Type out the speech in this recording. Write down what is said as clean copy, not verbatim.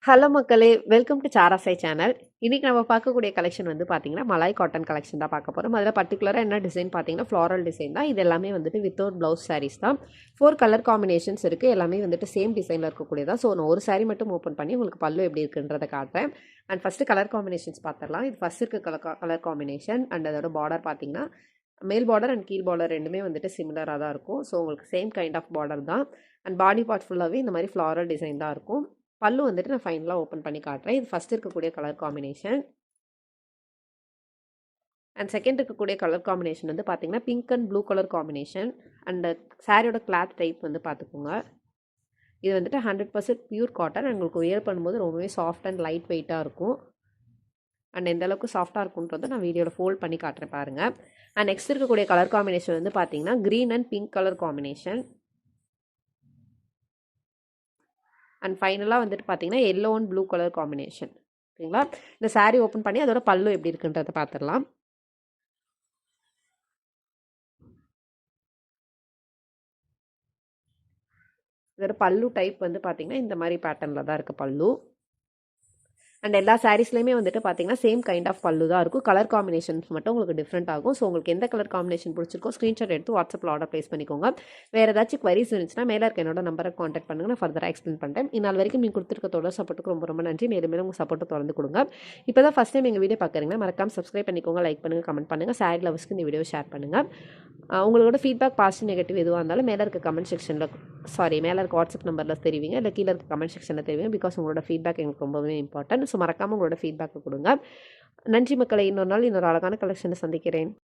Hello மக்களே, welcome to சாராசை channel. இன்றைக்கி நம்ம பார்க்கக்கூடிய கலெக்ஷன் வந்து பார்த்திங்கன்னா மலாய் காட்டன் கலெக்ஷன் தான் பார்க்க போகிறோம். அதில் பர்டிகுலராக என்ன டிசைன் பார்த்தீங்கன்னா ஃப்ளாரல் டிசைன் தான். இது எல்லாமே வந்துட்டு வித்தவுட் ப்ளவுஸ் சாரீஸ் தான். 4 கலர் காம்பினேஷன்ஸ் இருக்குது. எல்லாமே வந்துட்டு சேம் டிசைனில் இருக்கக்கூடியதான். ஸோ நான் ஒரு சாரீ மட்டும் ஓப்பன் பண்ணி உங்களுக்கு பல்லு எப்படி இருக்குன்றதை காட்டுறேன். அண்ட் ஃபஸ்ட்டு கலர் காம்பினேஷன்ஸ் பார்த்துடலாம். இது ஃபஸ்ட் இருக்க கலர் காம்பினேஷன் அண்ட் அதோட பார்டர் பார்த்திங்கன்னா மேல் பார்டர் அண்ட் கீழ் பார்டர் ரெண்டுமே வந்துட்டு சிமிலராக தான் இருக்கும். ஸோ உங்களுக்கு சேம் கைண்ட் ஆஃப் பார்டர் தான். அண்ட் பாடி பார்ட் ஃபுல்லாகவே இந்த மாதிரி ஃப்ளாரல் டிசைன் தான் இருக்கும். பல்லு வந்துட்டு நான் ஃபைனலாக ஓப்பன் பண்ணி காட்டுறேன். இது ஃபஸ்ட் இருக்கக்கூடிய கலர் காம்பினேஷன் அண்ட் செகண்ட் இருக்கக்கூடிய கலர் காம்பினேஷன் வந்து பார்த்தீங்கன்னா pink and blue colour combination. And சாரியோட கிளாத் டைப் வந்து பார்த்துக்கோங்க. இது வந்துட்டு 100% பியூர் காட்டன். உங்களுக்கு வியர் பண்ணும்போது ரொம்பவே சாஃப்ட் அண்ட் லைட் வெயிட்டாக இருக்கும். அண்ட் எந்த அளவுக்கு சாஃப்டாக இருக்குன்றதை நான் வீடியோவில் ஃபோல்ட் பண்ணி காட்டுறேன் பாருங்கள். அண்ட் நெக்ஸ்ட் இருக்கக்கூடிய கலர் காம்பினேஷன் வந்து பார்த்தீங்கன்னா green and pink colour combination. And ஃபைனலாக வந்துட்டு பார்த்தீங்கன்னா yellow and blue colour combination. ஓகேங்களா? இந்த சாரீ ஓப்பன் பண்ணி அதோட பல்லு எப்படி இருக்குன்றதை பார்த்துடலாம். இதோட பல்லு டைப் வந்து பார்த்தீங்கன்னா இந்த மாதிரி பேட்டர்னில் தான் இருக்குது பல்லு. அண்ட் எல்லா சாரீஸ்லையுமே வந்துட்டு பார்த்தீங்கன்னா சேம் கைண்ட் ஆஃப் பல்லு தான் இருக்கும். கலர் காம்பினேஷன்ஸ் மட்டும் உங்களுக்கு டிஃப்ரெண்ட் ஆகும். ஸோ உங்களுக்கு எந்த கலர் காம்பினேஷன் பிடிச்சிருக்கோ ஸ்க்ரீன்ஷாட் எடுத்து வாட்ஸ்அப்பில் ஆர்டர் ப்ளேஸ் பண்ணிக்கோங்க. வேறு ஏதாச்சும் குவரிஸ் இருந்துச்சுன்னா மேலே இருக்க என்னோட நம்பரை காண்டாக்ட் பண்ணுங்கள். நான் ஃபர்தராக எக்ஸ்பிளைன் பண்ணுறேன். இந்நாள் வரைக்கும் நீங்கள் கொடுத்துருக்க தொடர் சப்போர்ட்டுக்கு ரொம்ப ரொம்ப நன்றி. மேலும் மேலும் உங்கள் சப்போர்ட்டை தொடர்ந்து கொடுங்க. இப்போ தான் ஃபஸ்ட் டைம் எங்கள் வீடியோ பார்க்குறீங்கன்னா மறக்காம சப்ஸ்கிரைப் பண்ணிக்கோங்க, லைக் பண்ணுங்கள், கமெண்ட் பண்ணுங்கள். சாரி லவர்ஸ்க்கு இந்த வீடியோ ஷேர் பண்ணுங்கள். உங்களோட ஃபீட்பேக் பாசிட்டிவ் நெகட்டிவ் எதுவாக இருந்தாலும் மேலே இருக்க கமெண்ட் செக்ஷனில் மேலே இருக்க வாட்ஸ்அப் நம்பரில் தெரிவிங்க, இல்லை கீழே இருக்க கமெண்ட் செக்ஷனில் தெரிவிங்க. பிகாஸ் உங்களோட ஃபீட்பேக் எங்களுக்கு ரொம்பவே இம்பார்ட்டன்ட். ஸோ மறக்காமல் உங்களோட ஃபீட்பேக்கை கொடுங்க. நன்றி மக்களை. இன்னொரு நாள் இன்னொரு அழகான கலெக்ஷனை சந்திக்கிறேன்.